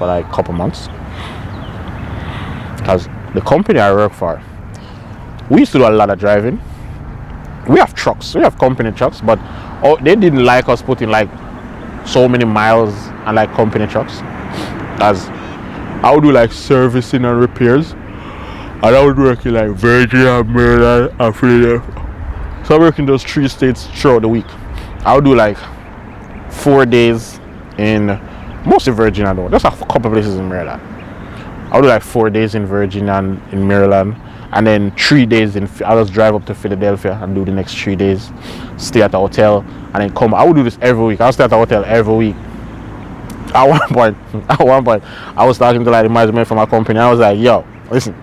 for like a couple months. Because the company I work for, we used to do a lot of driving. We have trucks, we have company trucks, but they didn't like us putting like so many miles and like company trucks. As I would do like servicing and repairs, and I would work in like Virginia, Maryland, and Philadelphia. So I work in those 3 states throughout the week. I would do like 4 days in mostly Virginia though. There's a couple places in Maryland. I would do like 4 days in Virginia and in Maryland, and then 3 days in. I just drive up to Philadelphia and do the next 3 days, stay at a hotel, and then come. I would do this every week. I would stay at a hotel every week. At one point, I was talking to like the management from my company. I was like, "Yo, listen,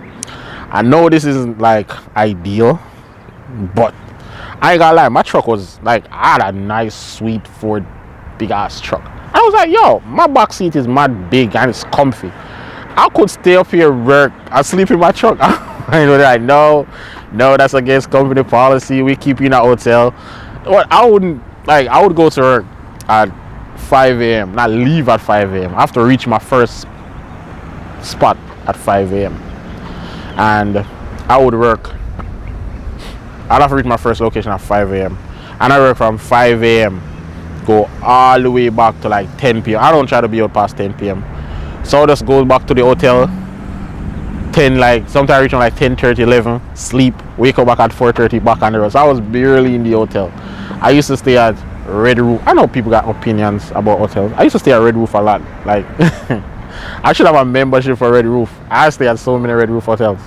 I know this isn't like ideal, but I ain't gonna lie. My truck was like, I had a nice, sweet Ford big ass truck. I was like, yo, my back seat is mad big and it's comfy. I could stay up here, work, and sleep in my truck." I know that. No, that's against company policy. We keep you in a hotel. Well, I would go to work at 5 a.m. not leave at 5 a.m. I have to reach my first spot at 5 a.m. and I'd have to reach my first location at 5 a.m. and I work from 5 a.m. go all the way back to like 10 p.m. I don't try to be out past 10 p.m. So I'll just go back to the hotel 10, like sometimes I reach on like 10:30, 11, sleep, wake up back at 4:30, back on the road. So I was barely in the hotel. I used to stay at Red Roof. I know people got opinions about hotels. I used to stay at Red Roof a lot. Like I should have a membership for Red Roof. I stay at so many Red Roof hotels.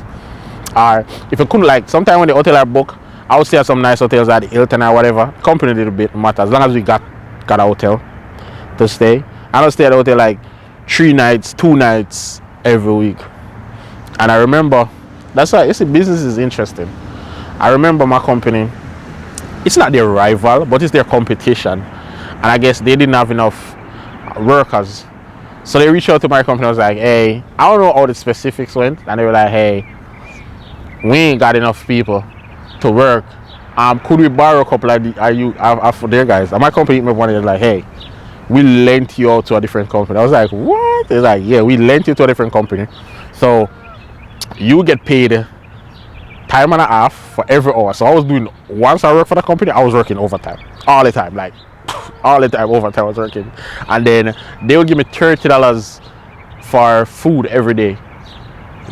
If I couldn't, like sometimes when the hotel I book, I would stay at some nice hotels at Hilton or whatever. Company a little bit matter as long as we got a hotel to stay. I don't stay at the hotel like 2 nights every week. And I remember, that's why it's business is interesting. I remember my company, it's not their rival, but it's their competition. And I guess they didn't have enough workers. So they reached out to my company. I was like, hey, I don't know how the specifics went. And they were like, hey, we ain't got enough people to work. Could we borrow a couple for their guys? And my company hit me one day, like, hey, we lent you out to a different company. I was like, what? They're like, yeah, we lent you to a different company. So you get paid time and a half for every hour. So I was doing, once I worked for the company, I was working overtime all the time, like all the time overtime I was working. And then they would give me $30 for food every day.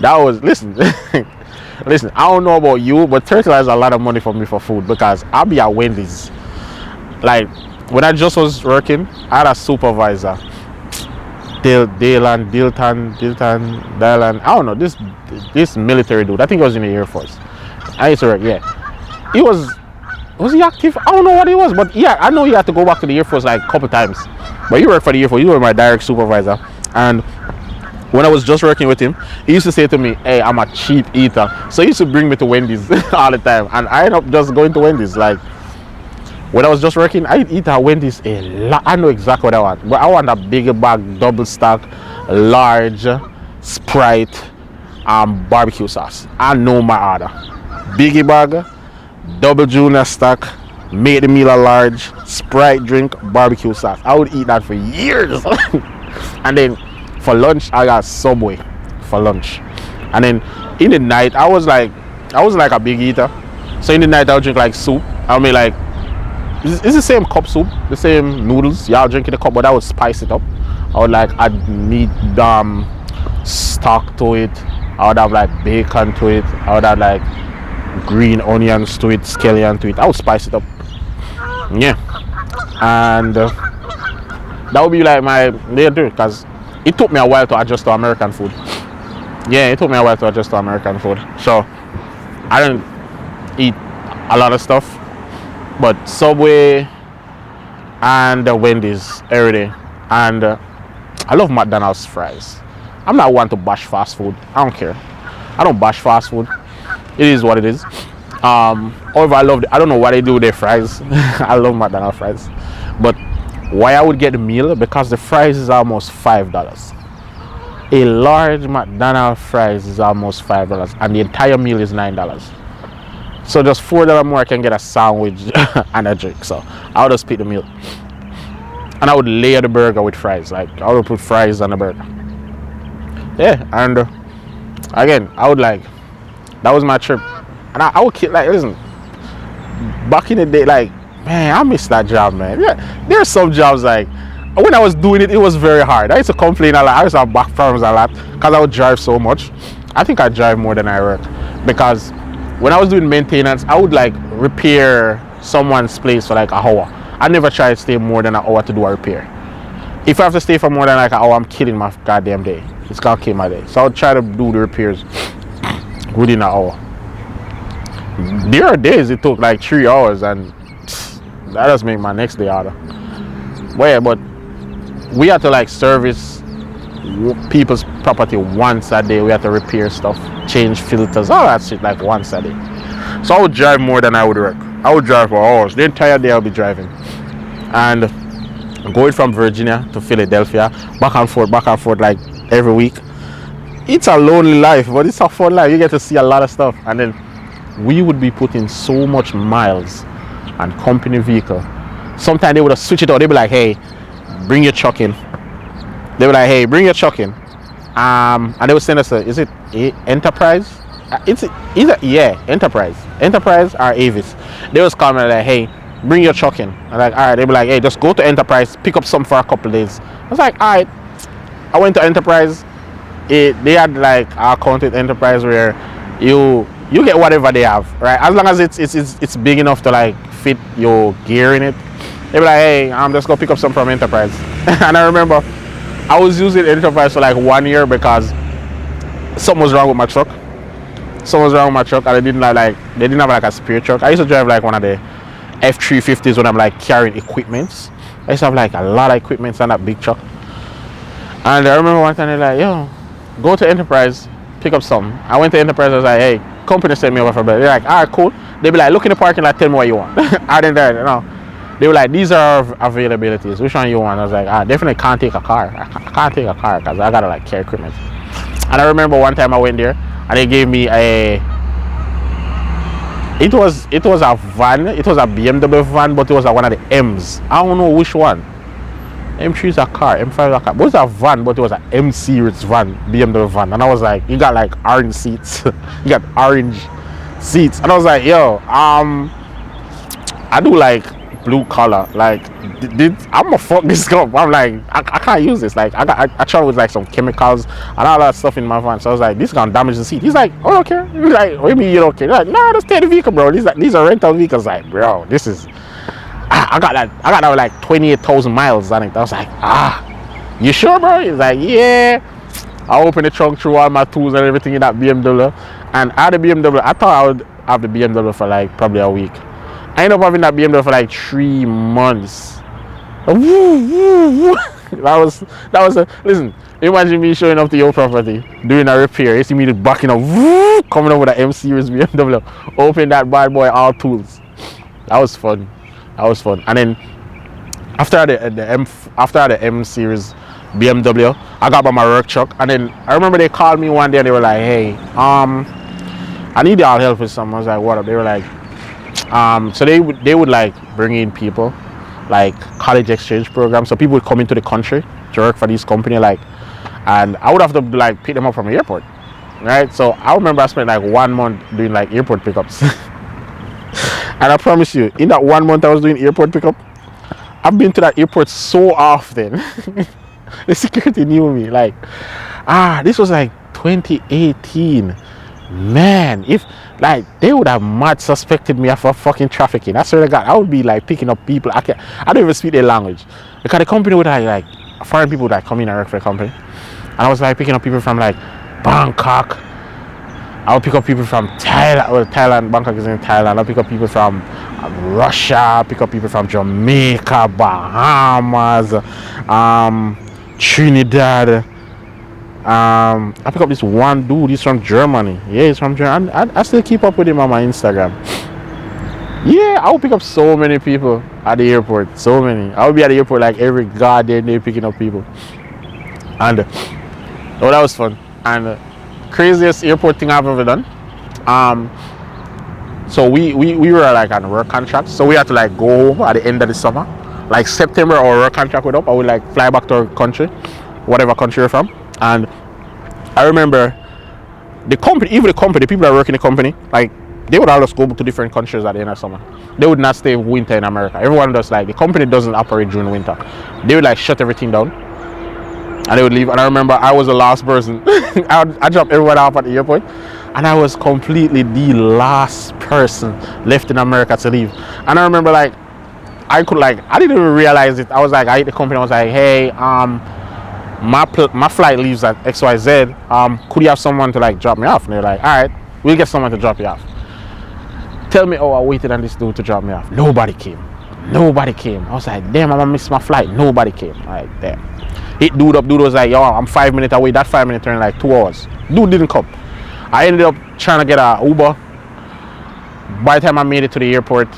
That was, listen, I don't know about you, but $30 is a lot of money for me for food, because I'll be at Wendy's. Like when I just was working, I had a supervisor, Dylan, I don't know, this military dude. I think he was in the Air Force. I used to work, yeah. He was he active? I don't know what he was, but yeah, I know he had to go back to the Air Force like a couple times. But he worked for the Air Force. He was my direct supervisor. And when I was just working with him, he used to say to me, hey, I'm a cheap eater. So he used to bring me to Wendy's all the time. And I ended up just going to Wendy's. Like, when I was just working, I'd eat at Wendy's a lot. I know exactly what I want. But I want a bigger bag, double stack, large, Sprite, barbecue sauce. I know my order. Biggie bag, double junior stack, made the meal a large, Sprite drink, barbecue sauce. I would eat that for years. And then for lunch, I got Subway for lunch. And then in the night, I was like a big eater. So in the night, I would drink like soup. I mean, like, it's the same cup soup, the same noodles. Yeah, I'll drink in a cup, but I would spice it up. I would like add meat, stock to it. I would have like bacon to it. I would have like green onions to it, scallion to it. I would spice it up. Yeah. And that would be like my day to do, because it took me a while to adjust to American food. Yeah, it took me a while to adjust to American food. So I didn't eat a lot of stuff, but Subway and Wendy's every day. And I love McDonald's fries. I'm not one to bash fast food. I don't care. I don't bash fast food. It is what it is. However, I don't know what they do with their fries. I love McDonald's fries. But why I would get the meal? Because the fries is almost $5. A large McDonald's fries is almost $5, and the entire meal is $9. So just $4 more, I can get a sandwich and a drink. So I would just pick the meal, and I would layer the burger with fries. Like I would put fries on the burger. Yeah, and again, I would like that was my trip, and I would keep like listen. Back in the day, like man, I miss that job, man. Yeah, there's some jobs like when I was doing it, it was very hard. I used to complain a lot. I used to have back problems a lot because I would drive so much. I think I drive more than I work because when I was doing maintenance, I would like repair someone's place for like an hour. I never try to stay more than an hour to do a repair. If I have to stay for more than like an hour, I'm killing my goddamn day. It's gonna kill my day. So I would try to do the repairs within an hour. There are days it took like 3 hours, and that does make my next day harder. But yeah, but we had to like service people's property once a day. We had to repair stuff, change filters, all that shit like once a day. So I would drive more than I would work. I would drive for hours. The entire day I'll be driving. And going from Virginia to Philadelphia, back and forth like every week. It's a lonely life, but it's a fun life. You get to see a lot of stuff. And then we would be putting so much miles on company vehicle. Sometimes they would have switched it out. They'd be like, hey, bring your truck in. They were like, hey, bring your truck in. And they would send us is it Enterprise? It's either, yeah, Enterprise or Avis. They was calling me like, hey, bring your truck in. I'm like, all right. They be like, hey, just go to Enterprise, pick up some for a couple days. I was like, all right. I went to Enterprise. They had like our account at Enterprise where you get whatever they have, right? As long as it's big enough to like fit your gear in it. They be like, hey, I'm just gonna pick up some from Enterprise. And I remember I was using Enterprise for like 1 year because something was wrong with my truck. And they didn't have like a spare truck. I used to drive like one of the F350s when I'm like carrying equipments. I used to have like a lot of equipments on that big truck. And I remember one time they're like, yo, go to Enterprise, pick up something. I went to Enterprise, I was like, hey, company sent me over for bed. They're like, all right, cool. They be like, look in the parking lot, tell me what you want. I didn't there, you know. They were like, these are availabilities. Which one you want? I was like, I definitely can't take a car. I can't take a car because I gotta like carry equipment. And I remember one time I went there and they gave me it was a van. It was a BMW van, but it was one of the M's. I don't know which one. M3 is a car, M5 is a car. But it was a van, but it was an M series van, BMW van. And I was like, you got like orange seats. You got orange seats. And I was like, yo, I do like blue collar. Like, I'm gonna fuck this up. I'm like, I can't use this. Like, I travel with like some chemicals and all that stuff in my van. So I was like, this is gonna damage the seat. He's like, oh, okay. He's like, what do you mean you don't care? He's like, no, just take the vehicle, bro. These are rental vehicles. Like, bro, this is. I got that with like 28,000 miles on it. I was like, you sure, bro? He's like, yeah. I opened the trunk, threw all my tools and everything in that BMW. And I had the BMW. I thought I would have the BMW for like probably a week. I ended up having that BMW for like 3 months. That was a listen. Imagine me showing up to your property, doing a repair. You see me backing up, coming up with an M series BMW, open that bad boy, all tools. That was fun. And then after the M series BMW, I got by my work truck. And then I remember they called me one day and they were like, hey, I need y'all help with something. I was like, what up? They were like, so they would like bring in people like college exchange programs. So people would come into the country to work for this company, like, and I would have to like pick them up from the airport, right? So I remember I spent like 1 month doing like airport pickups. And I promise you, in that 1 month I was doing airport pickup, I've been to that airport so often. The security knew me. Like, this was like 2018. Man, if like they would have mad suspected me for fucking trafficking. I swear to God, I would be like picking up people. I don't even speak their language because the company would have like foreign people would like come in and work for the company, and I was like picking up people from like Bangkok. I would pick up people from Thailand. Bangkok is in Thailand. I'll pick up people from Russia. Pick up people from Jamaica, Bahamas, Trinidad. I pick up this one dude. He's from Germany. Yeah, he's from Germany. I still keep up with him on my Instagram. Yeah, I would pick up so many people at the airport. So many. I would be at the airport like every goddamn day picking up people. And that was fun. And craziest airport thing I've ever done. So we were like on work contract. So we had to like go home at the end of the summer. Like September, our work contract went up. I would like fly back to our country, whatever country you're from. And I remember the company, even the company, the people that work in the company, like they would all just go to different countries at the end of summer. They would not stay winter in America. Everyone does, like, the company doesn't operate during winter. They would like shut everything down and they would leave. And I remember I was the last person. I dropped everyone off at the airport and I was completely the last person left in America to leave. And I remember like I didn't even realize it. I was like, I hit the company, I was like, hey, my flight leaves at XYZ. Could you have someone to like drop me off? And they're like, all right, we'll get someone to drop you off. Tell me, oh, I waited on this dude to drop me off. Nobody came. I was like, damn, I'm gonna miss my flight. Nobody came. Like, damn. Hit dude up. Dude was like, yo, I'm 5 minutes away. That 5 minute turned like 2 hours. Dude didn't come. I ended up trying to get a Uber. By the time I made it to the airport,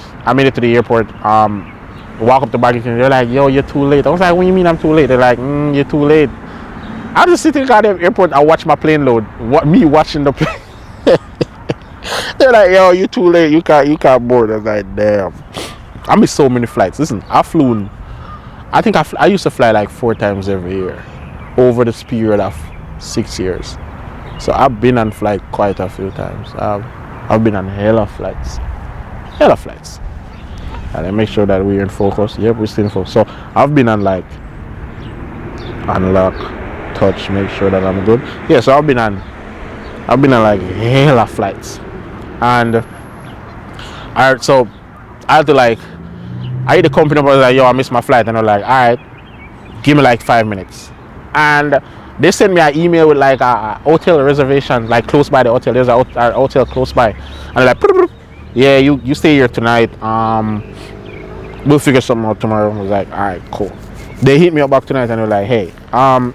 walk up to baggage and they're like, yo, you're too late. I was like, what do you mean I'm too late? They're like, you're too late. I just sit in the goddamn airport and watch my plane load. Me watching the plane. They're like, yo, you too late. You can't board. I was like, damn. I missed so many flights. Listen, I think I used to fly like 4 times every year over this period of 6 years. So I've been on flight quite a few times. I've been on hella flights. And I make sure that we're in focus. Yep, we're still in focus. So I've been on like unlock, touch, make sure that I'm good. Yeah, so I've been on like hella flights. And I had to like, I hit the company up, I was like, yo, I missed my flight. And I was like, all right, give me like 5 minutes. And they sent me an email with like a hotel reservation, like close by the hotel. There's a hotel close by. And they're like, yeah, you stay here tonight. We'll figure something out tomorrow. I was like, all right, cool. They hit me up back tonight and they're like, hey,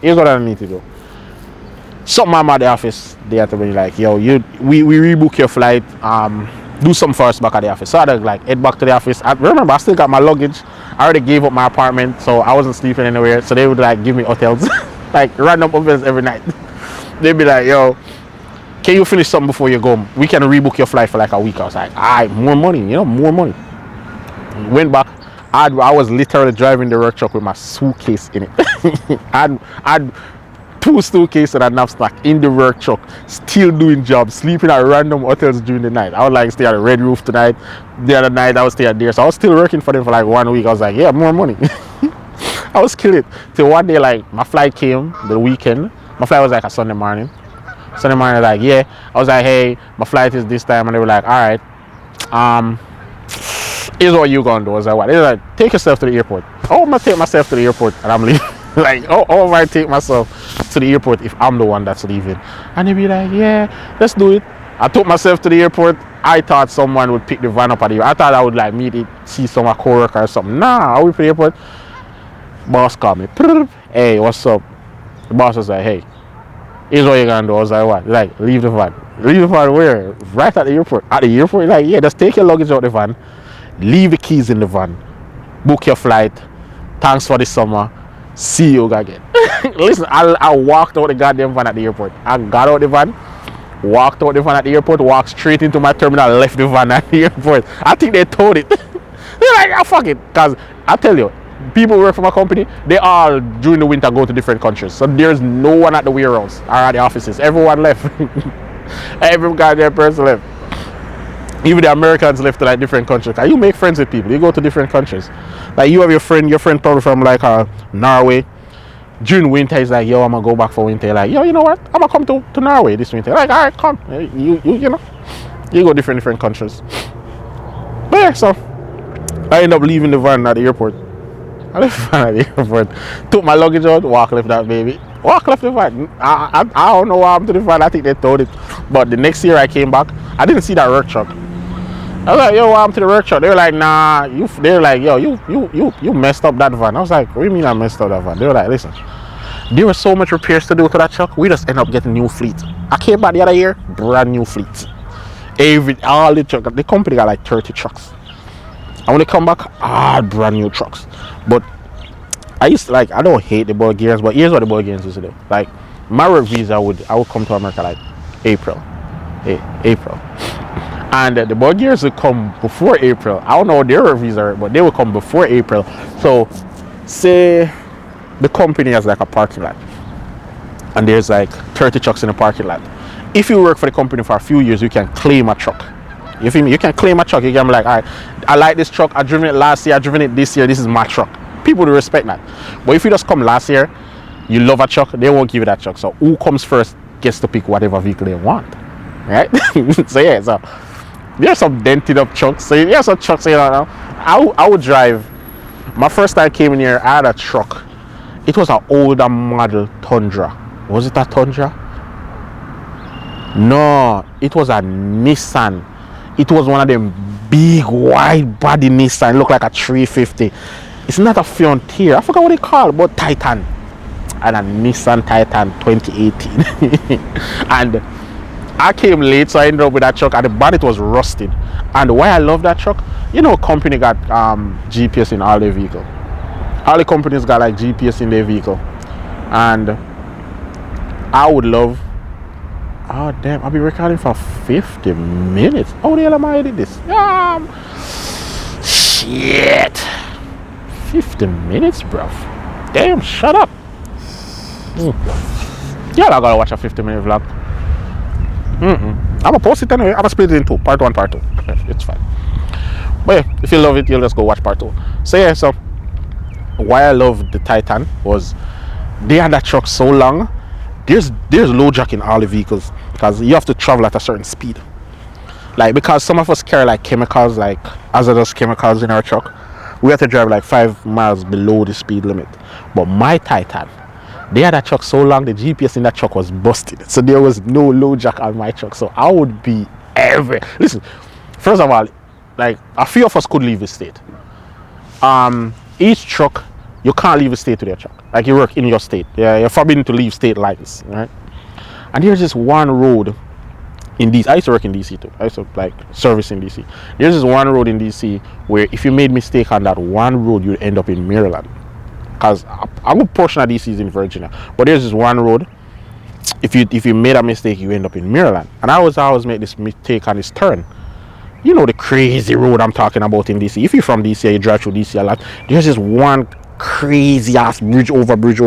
here's what I need to do. Something I'm at the office. They had to be like, yo, we rebook your flight. Do something for us back at the office. So I had to like head back to the office. Remember, I still got my luggage. I already gave up my apartment, so I wasn't sleeping anywhere. So they would like give me hotels, like random hotels every night. They'd be like, yo, can you finish something before you go? We can rebook your flight for like a week. I was like, all right, more money, more money. Went back. I was literally driving the work truck with my suitcase in it. I'd 2 suitcases and a knapsack in the work truck, still doing jobs, sleeping at random hotels during the night. I would like stay at a Red Roof tonight. The other night I would stay at there. So I was still working for them for like 1 week. I was like, yeah, more money. I was killing it. Till one day, like, my flight came the weekend. My flight was like a Sunday morning. Like, yeah. I was like, hey, my flight is this time. And they were like, all right, here's what you gonna do. I was like, what? They were like, take yourself to the airport. Oh, I'm gonna take myself to the airport and I'm leaving. Like, oh, I might take myself to the airport if I'm the one that's leaving. And they'd be like, yeah, let's do it. I took myself to the airport. I thought someone would pick the van up at the airport. I thought I would like see some co-worker or something. Nah, I went to the airport. Boss called me. Hey, what's up? The boss was like, hey, here's what you're gonna do. I was like, what? Like, leave the van. Leave the van where? Right at the airport. At the airport? Like, yeah, just take your luggage out the van. Leave the keys in the van. Book your flight. Thanks for the summer. See you again. Listen, I walked out the goddamn van at the airport. I got out the van, walked out the van at the airport, walked straight into my terminal, left the van at the airport. I think they told it. They're like, oh, fuck it. Because I tell you, people who work for my company, they all, during the winter, go to different countries. So there's no one at the warehouse or at the offices. Everyone left. Every goddamn person left. Even the Americans left to like different countries. You make friends with people. You go to different countries. Like, you have your friend probably from like Norway. During winter, he's like, yo, I'm gonna go back for winter. Like, yo, you know what? I'm gonna come to Norway this winter. Like, all right, come. You know, you go different countries. But yeah, so I end up leaving the van at the airport. I left the van at the airport. Took my luggage out. Left that baby. Left the van. I don't know what happened to the van. I think they told it. But the next year I came back, I didn't see that work truck. I was like, yo, what happened to the work truck? They were like, nah. They were like, yo, you messed up that van. I was like, what do you mean I messed up that van? They were like, listen, there was so much repairs to do to that truck. We just end up getting new fleet. I came back the other year, brand new fleet. All the trucks, the company got like 30 trucks. And when they come back, brand new trucks. But I don't hate the Bulgarians, but here's what the Bulgarians used to do. Like, my work visa, I would come to America like April. And the Bulgarians would come before April. I don't know what their work visa are, but they would come before April. So, say the company has like a parking lot. and there's like 30 trucks in the parking lot. If you work for the company for a few years, you can claim a truck. You feel me? You can claim a truck. You can be like, all right, I like this truck. I driven it last year. I driven it this year. This is my truck. People will respect that. But if you just come last year, you love a truck, they won't give you that truck. So who comes first gets to pick whatever vehicle they want, right? So yeah, so there's some dented up trucks. So there's some trucks. You know, I would drive. My first time I came in here, I had a truck. It was an older model Tundra. Was it a Tundra? No, it was a Nissan. It was one of them big wide body Nissan. It looked like a 350. It's not a Frontier. I forgot what they call it, but Titan. And a Nissan Titan 2018. And I came late, so I ended up with that truck, and the bonnet was rusted. And why I love that truck, you know, company got GPS in all their vehicle. All the companies got like GPS in their vehicle. And I would love, oh damn, I'll be recording for 50 minutes. How the hell am I editing this? Shit. 50 minutes, bruv. Damn, shut up. Yeah, I gotta watch a 50-minute vlog. I'm gonna post it anyway. I'm gonna split it in two, part 1, part 2. It's fine. But yeah, if you love it, you'll just go watch part 2. So yeah, so why I love the Titan was they had that truck so long. There's low jack in all the vehicles because you have to travel at a certain speed. Like, because some of us carry like chemicals, like hazardous chemicals in our truck, we have to drive like 5 miles below the speed limit. But my Titan, they had that truck so long, the GPS in that truck was busted. So there was no low jack on my truck. So I would be everywhere. Listen, first of all, like a few of us could leave the state. Each truck, you can't leave the state to their truck. Like you work in your state. Yeah, you're forbidden to leave state lines, right? And there's just one road in DC. I used to work in DC too. I used to like service in DC. There's this one road in DC where if you made mistake on that one road, you'd end up in Maryland. Because a good portion of DC is in Virginia, but there's this one road. If you made a mistake, you end up in Maryland. And I always make this mistake on this turn. You know the crazy road I'm talking about in DC. If you're from DC, you drive through DC a lot. There's this one crazy ass bridge over bridge,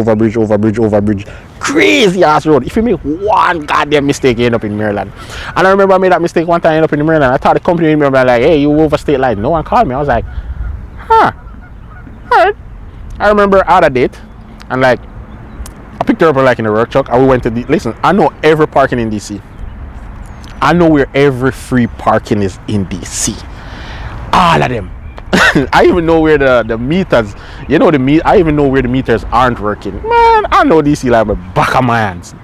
crazy ass road. If you make one goddamn mistake, you end up in Maryland. And I remember I made that mistake one time, I ended up in Maryland. I thought the company in Maryland like, hey, you over state line. No one called me. I was like, huh, alright. I remember out of date, and like I picked her up like in a work truck, and we went to listen. I know every parking in DC. I know where every free parking is in DC. All of them. I even know where the meters. You know I even know where the meters aren't working. Man, I know DC like the back of my hands.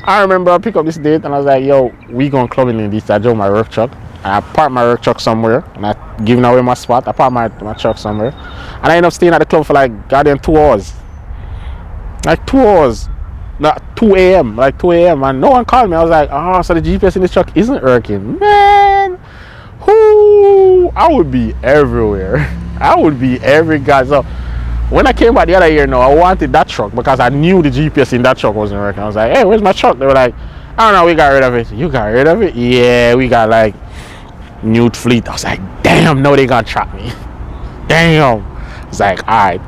I remember I picked up this date, and I was like, yo, we going clubbing in DC. I drove my work truck. And I parked my work truck somewhere, and I giving away my spot. I parked my truck somewhere, and I ended up staying at the club for like goddamn 2 hours. Like 2 hours, not 2 a.m. Like 2 a.m. and no one called me. I was like, oh, so the GPS in this truck isn't working, man. Whoo! I would be everywhere. I would be every guy. So when I came back the other year, I wanted that truck because I knew the GPS in that truck wasn't working. I was like, hey, where's my truck? They were like, I don't know, we got rid of it. You got rid of it? Yeah, we got like Newt Fleet. I was like, damn, no, they gonna trap me. Damn. It's like, alright.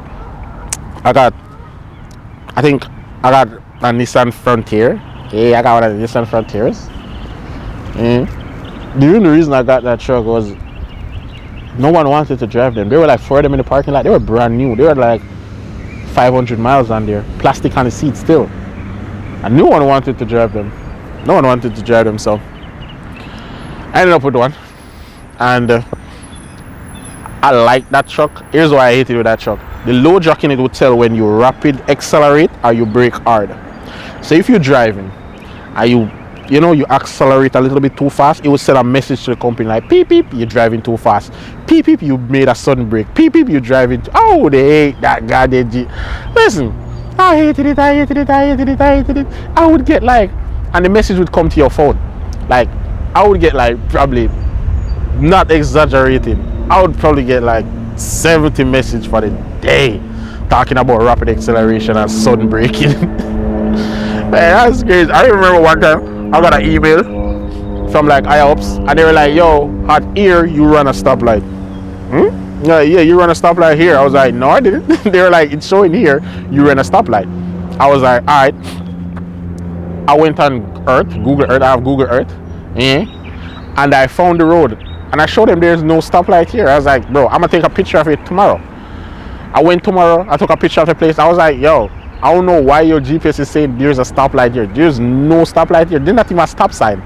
I think I got a Nissan Frontier. Yeah, I got one of the Nissan Frontiers. The only reason I got that truck was no one wanted to drive them. They were like 4 of them in the parking lot. They were brand new. They were like 500 miles on there. Plastic on the seat still. And no one wanted to drive them. So I ended up with one. And I like that truck. Here's why I hated with that truck. The low jack in it would tell when you rapid accelerate or you brake hard. So if you're driving and you accelerate a little bit too fast, it will send a message to the company like, beep beep, you're driving too fast. Beep beep, you made a sudden brake. Beep beep, you're driving oh, they hate that goddamn G. Listen, I hated it. I would get like, and the message would come to your phone. Like, I would get like, probably, not exaggerating, I would probably get like 70 messages for the day talking about rapid acceleration and sudden braking. Man, that's crazy. I remember one time I got an email from like IOPS, and they were like, yo, at here you run a stoplight. Yeah, you run a stoplight here. I was like, no, I didn't. They were like, it's showing here you ran a stoplight. I was like, all right. I went on Earth, Google Earth. I have Google Earth, and I found the road. And I showed them there's no stoplight here. I was like, bro, I'm gonna take a picture of it tomorrow. I went tomorrow. I took a picture of the place. I was like, yo, I don't know why your GPS is saying there's a stoplight here. There's no stoplight here. There's not even a stop sign.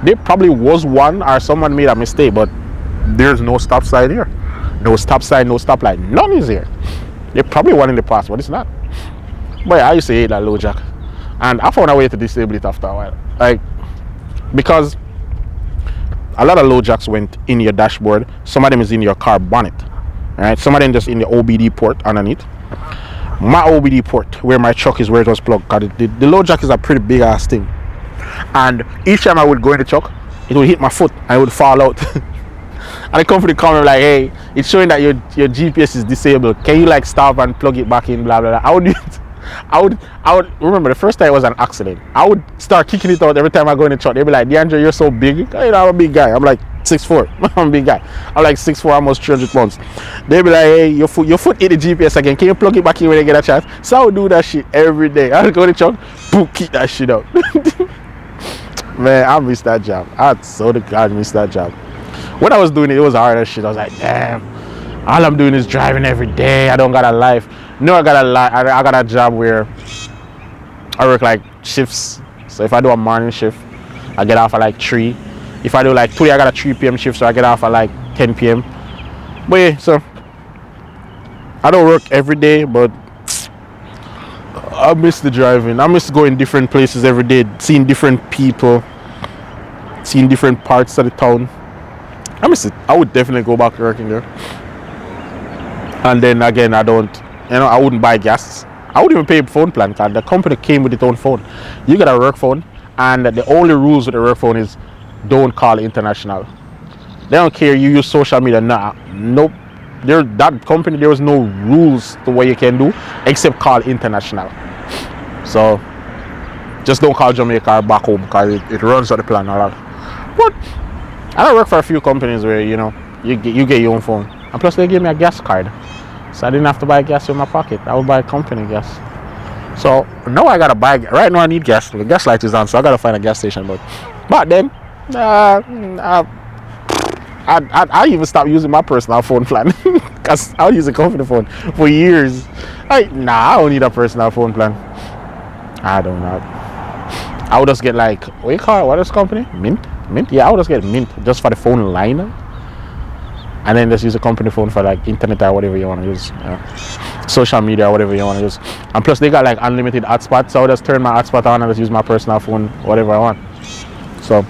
There probably was one, or someone made a mistake, but there's no stop sign here. No stop sign, no stoplight. None is here. There's probably one in the past, but it's not. But I used to hate that low jack. And I found a way to disable it after a while. Like, because a lot of low jacks went in your dashboard. Some of them is in your car bonnet. Alright, some of them just in the OBD port underneath. My OBD port, where my truck is, where it was plugged, because the low jack is a pretty big ass thing. And each time I would go in the truck, it would hit my foot and it would fall out. And the company called me like, hey, it's showing that your GPS is disabled. Can you like stop and plug it back in, blah blah blah. I would remember the first time it was an accident. I would start kicking it out every time I go in the truck. They'd be like, DeAndre, you're so big. You know, I'm a big guy. I'm like 6'4". I'm a big guy. I'm like 6'4", almost 300 pounds. They'd be like, hey, your foot hit the GPS again. Can you plug it back in when you get a chance? So I would do that shit every day. I would go in the truck, boom, kick that shit out. Man, I missed that job. I so the God missed that job. When I was doing it, it was hard as shit. I was like, damn, all I'm doing is driving every day. I don't got a life. No, I got a job where I work like shifts. So if I do a morning shift, I get off at like 3. If I do like 2, I got a 3 p.m. shift, so I get off at like 10 p.m. But yeah, so I don't work every day, but I miss the driving. I miss going different places every day, seeing different people, seeing different parts of the town. I miss it. I would definitely go back to working there. And then again, I wouldn't buy gas. I wouldn't even pay a phone plan because the company came with its own phone. You got a work phone, and the only rules with the work phone is don't call international. They don't care you use social media. Nope. That company, there was no rules to what you can do except call international. So just don't call Jamaica or back home because it runs on the plan. But I work for a few companies where you get your own phone, and plus they gave me a gas card. So I didn't have to buy gas in my pocket. I would buy company gas. So now I gotta buy. Right now I need gas. The gas light is on, so I gotta find a gas station. But then, I even stopped using my personal phone plan because I was using company phone for years. I don't need a personal phone plan. I don't know. I would just get like, what do you call it? What is company? Mint? Yeah, I would just get Mint just for the phone line. And then just use a company phone for like internet or whatever you want to use, social media or whatever you want to use. And plus they got like unlimited hotspots, so I'll just turn my hotspot on and just use my personal phone, whatever I want. So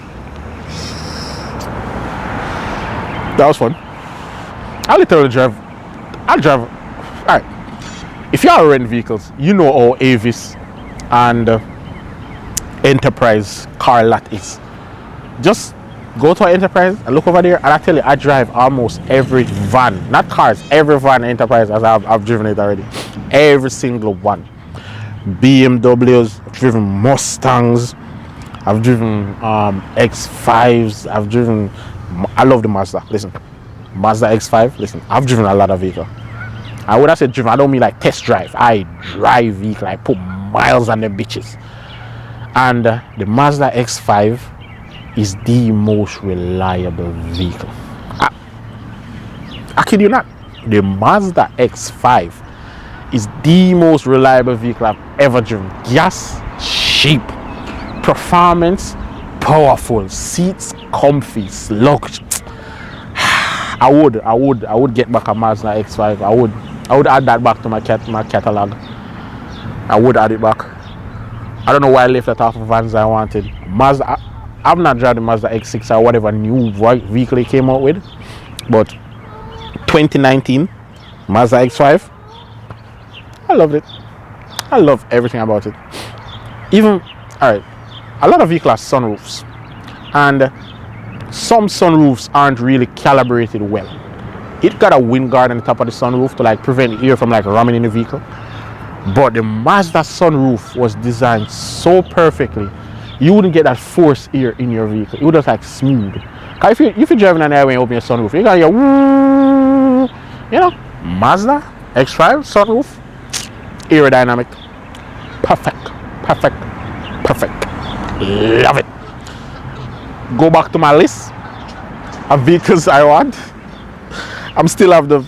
that was fun. I'll literally drive. Alright. If you are rent vehicles, you know how Avis and Enterprise car lot is. Just go to an Enterprise and look over there, and I tell you, I drive almost every van, not cars, every van Enterprise, as I've driven it already. Every single one. BMWs, I've driven Mustangs, I've driven X5s, I love the Mazda. Listen, Mazda X5, listen, I've driven a lot of vehicles. And when I say driven, I don't mean like test drive. I drive vehicle, I put miles on them bitches. And the Mazda X5 is the most reliable vehicle. I kid you not. The Mazda X5 is the most reliable vehicle I've ever driven. Gas, cheap. Performance, powerful. Seats, comfy, slugged. I would get back a Mazda X5. I would add that back to my catalog. I would add it back. I don't know why I left that off of vans I wanted. Mazda. I'm not driving Mazda X6 or whatever new vehicle it came out with, but 2019 Mazda X5, I loved it. I love everything about it. Even, alright, a lot of vehicles have sunroofs, and some sunroofs aren't really calibrated well. It got a wind guard on the top of the sunroof to like prevent air from like ramming in the vehicle, but the Mazda sunroof was designed so perfectly. You wouldn't get that forced air in your vehicle. It would just like smooth. Cause if you're driving on the highway and open your sunroof, you're gonna hear, Mazda X5 sunroof, aerodynamic. Perfect. Perfect. Perfect. Love it. Go back to my list of vehicles I want. I still have the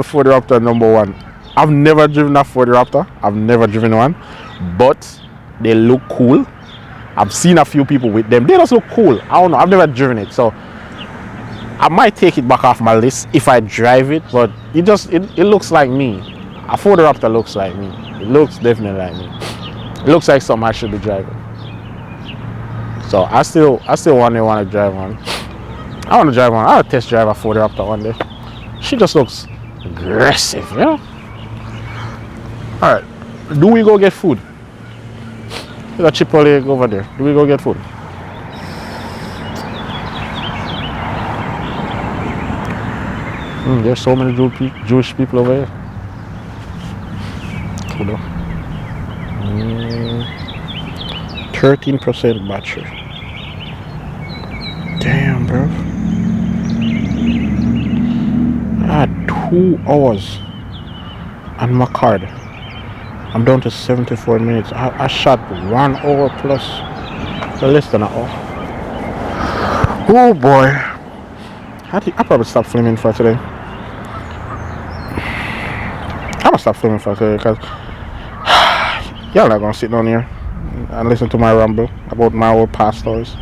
Ford Raptor #1. I've never driven a Ford Raptor. I've never driven one, but they look cool. I've seen a few people with them. They just look cool. I don't know. I've never driven it, so I might take it back off my list if I drive it. But it looks like me. A Ford Raptor looks like me. It looks definitely like me. It looks like something I should be driving. So I still want to drive one. I want to drive one. I'll test drive a Ford Raptor one day. She just looks aggressive, you know? Alright. Do we go get food? There's a Chipotle over there. Do we go get food? There's so many Jewish people over here. Cool. 13% battery. Damn, bro. I had 2 hours on my card. I'm down to 74 minutes. I shot 1 hour plus. Less than an hour. Oh boy. I probably stop filming for today. I'm gonna stop filming for today because y'all not gonna sit down here and listen to my ramble about my old past stories.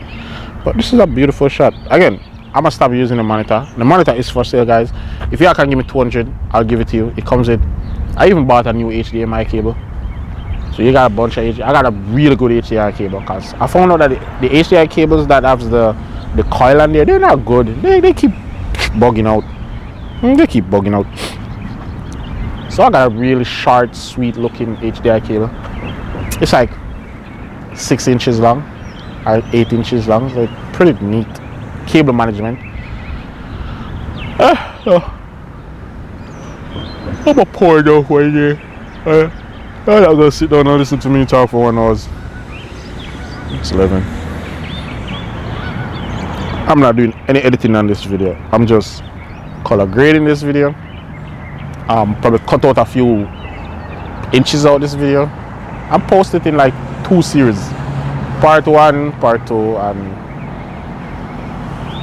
But this is a beautiful shot. Again, I'm gonna stop using the monitor. The monitor is for sale, guys. If y'all can give me 200, I'll give it to you. It comes with, I even bought a new HDMI cable. So you got a bunch of HDMI. I got a really good HDMI cable because I found out that the HDMI cables that have the coil on there, they're not good. They keep bugging out. They keep bugging out. So I got a really short, sweet looking HDMI cable. It's like 6 inches long or 8 inches long. It's like pretty neat cable management. I'm a pour though right there. I'm not gonna sit down and listen to me talk for 1 hour. It's 11. I'm not doing any editing on this video. I'm just color grading this video. Probably cut out a few inches out this video. I'm posting it in like 2 series. Part 1, part 2, and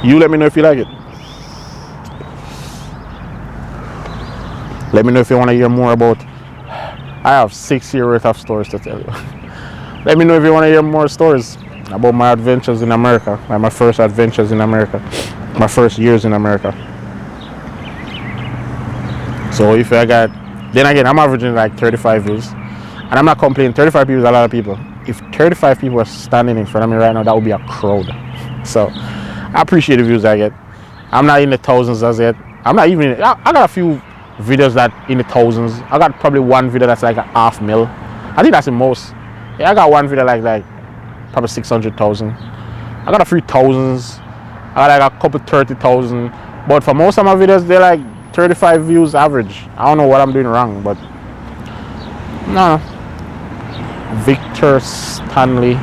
you let me know if you like it. Let me know if you want to hear more about. I have 6 years worth of stories to tell you. Let me know if you want to hear more stories about my adventures in America, like my first adventures in America, my first years in America. So if I got, then again, I'm averaging like 35 views, and I'm not complaining. 35 views is a lot of people. If 35 people are standing in front of me right now, that would be a crowd. So I appreciate the views I get. I'm not in the thousands as yet. I'm not even. I got a few videos that in the thousands. I got probably one video that's like a 500,000. I think that's the most. Yeah, I got one video like probably 600,000. I got a few thousands. I got like a couple 30,000. But for most of my videos, they're like 35 views average. I don't know what I'm doing wrong, but no. Victor Stanley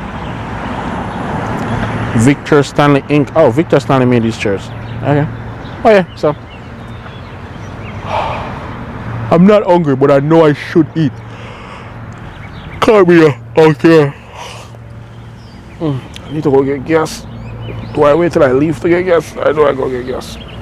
Inc. Oh, Victor Stanley made these chairs. Okay. Oh yeah, so I'm not hungry, but I know I should eat. Come here, okay. I need to go get gas. Do I wait till I leave to get gas? I know I go get gas.